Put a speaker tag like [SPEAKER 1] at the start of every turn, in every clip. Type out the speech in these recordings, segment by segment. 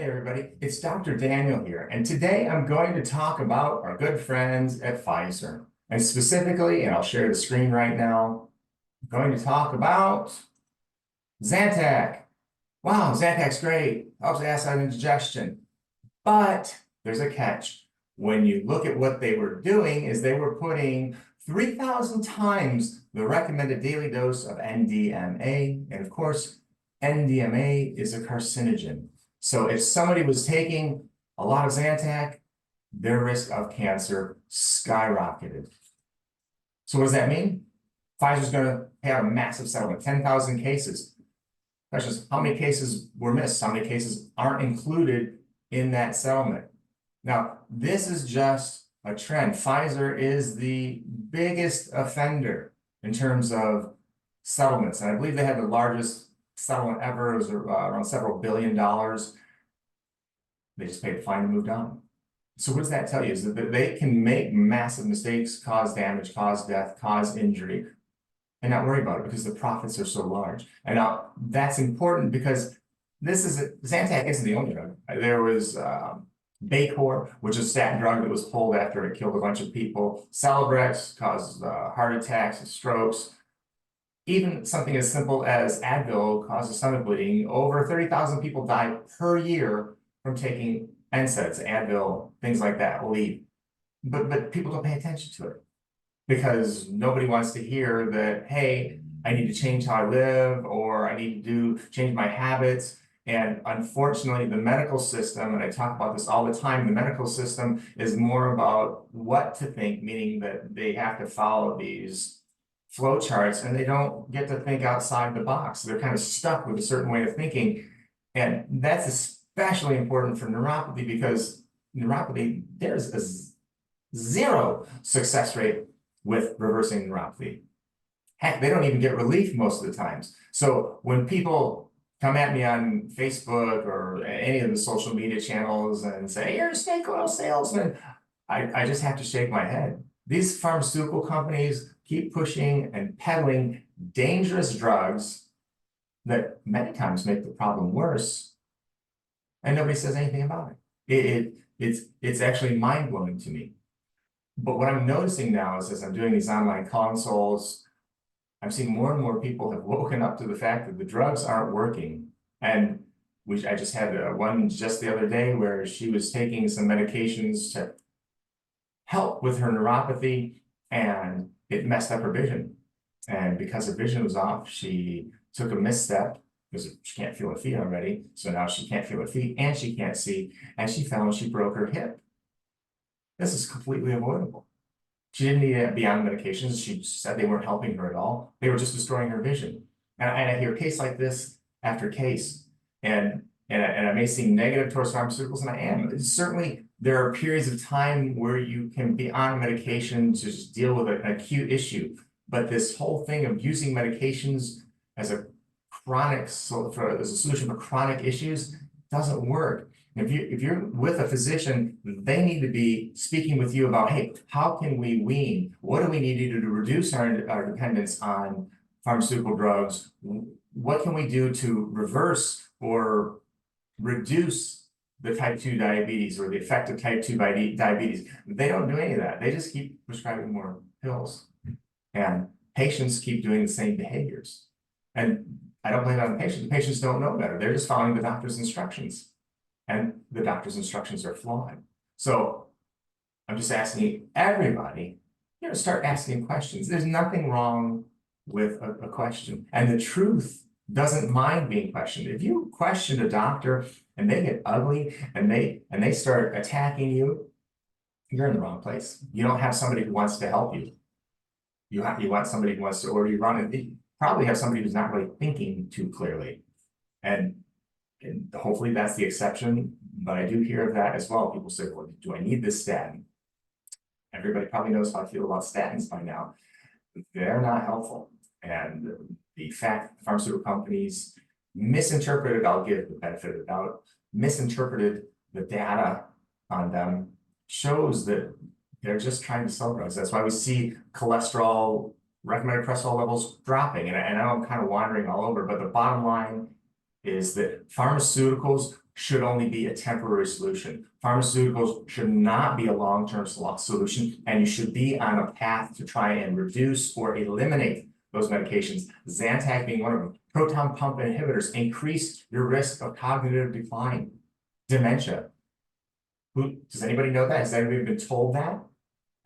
[SPEAKER 1] Hey everybody, it's Dr. Daniel here, and today I'm going to talk about our good friends at Pfizer. And specifically, and I'll share the screen right now, I'm going to talk about Zantac. Wow, Zantac's great, helps acid indigestion. But there's a catch. When you look at what they were doing is they were putting 3,000 times the recommended daily dose of NDMA. And of course, NDMA is a carcinogen. So if somebody was taking a lot of Zantac, their risk of cancer skyrocketed. So what does that mean? Pfizer's going to have a massive settlement, 10,000 cases. Question is, how many cases were missed? How many cases aren't included in that settlement? Now, this is just a trend. Pfizer is the biggest offender in terms of settlements. And I believe they had the largest settlement ever. It was around several $billion. They just paid the fine and moved on. So what does that tell you? Is that they can make massive mistakes, cause damage, cause death, cause injury, and not worry about it because the profits are so large. And now that's important because Zantac isn't the only drug. There was Bacor, which is a statin drug that was pulled after it killed a bunch of people. Celebrex caused heart attacks and strokes. Even something as simple as Advil causes stomach bleeding. Over 30,000 people die per year from taking NSAIDs, Advil, things like that, lead. But people don't pay attention to it because nobody wants to hear that, hey, I need to change how I live, or I need to change my habits. And unfortunately, the medical system, and I talk about this all the time, the medical system is more about what to think, meaning that they have to follow these flow charts and they don't get to think outside the box. They're kind of stuck with a certain way of thinking. And that's especially important for neuropathy because neuropathy, there's a zero success rate with reversing neuropathy. Heck, they don't even get relief most of the times. So when people come at me on Facebook or any of the social media channels and say, you're a snake oil salesman, I just have to shake my head. These pharmaceutical companies keep pushing and peddling dangerous drugs that many times make the problem worse, and nobody says anything about it. It's actually mind-blowing to me. But what I'm noticing now is as I'm doing these online consults, I'm seeing more and more people have woken up to the fact that the drugs aren't working. And I just had one just the other day where she was taking some medications to help with her neuropathy, and it messed up her vision. And because her vision was off, she took a misstep because she can't feel her feet already. So now she can't feel her feet and she can't see, and she fell and she broke her hip. This is completely avoidable. She didn't need to be on medications. She said they weren't helping her at all. They were just destroying her vision. And I hear case like this after case. And I may seem negative towards pharmaceuticals, and I am. Certainly, there are periods of time where you can be on medication to just deal with an acute issue. But this whole thing of using medications as a solution for chronic issues doesn't work. If you're with a physician, they need to be speaking with you about, hey, how can we wean? What do we need to do to reduce our dependence on pharmaceutical drugs? What can we do to reverse or reduce the type 2 diabetes or the effect of type 2 diabetes? They don't do any of that. They just keep prescribing more pills. And patients keep doing the same behaviors. And I don't blame it on the patient. The patients don't know better. They're just following the doctor's instructions. And the doctor's instructions are flawed. So I'm just asking everybody, start asking questions. There's nothing wrong with a question. And the truth doesn't mind being questioned. If you question a doctor and they get ugly and they start attacking you, you're in the wrong place. You don't have somebody who wants to help you. You want somebody who wants to order you around, and you probably have somebody who's not really thinking too clearly. And hopefully that's the exception, but I do hear of that as well. People say, well, do I need this statin? Everybody probably knows how I feel about statins by now. They're not helpful. And the fact that pharmaceutical companies misinterpreted, I'll give the benefit of the doubt, misinterpreted the data on them shows that they're just trying to sell drugs. That's why we see recommended cholesterol levels dropping. And I know I'm kind of wandering all over, but the bottom line is that pharmaceuticals should only be a temporary solution. Pharmaceuticals should not be a long-term solution, and you should be on a path to try and reduce or eliminate those medications. Zantac being one of them. Proton pump inhibitors increase your risk of cognitive decline, dementia. Does anybody know that? Has anybody been told that?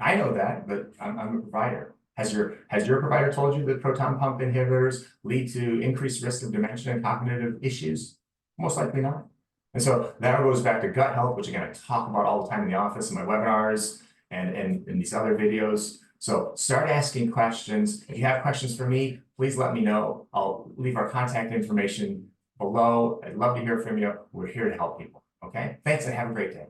[SPEAKER 1] I know that, but I'm a provider. Has your provider told you that proton pump inhibitors lead to increased risk of dementia and cognitive issues? Most likely not. And so that goes back to gut health, which again, I talk about all the time in the office, in my webinars and in these other videos. So start asking questions. If you have questions for me, please let me know. I'll leave our contact information below. I'd love to hear from you. We're here to help people. Okay? Thanks and have a great day.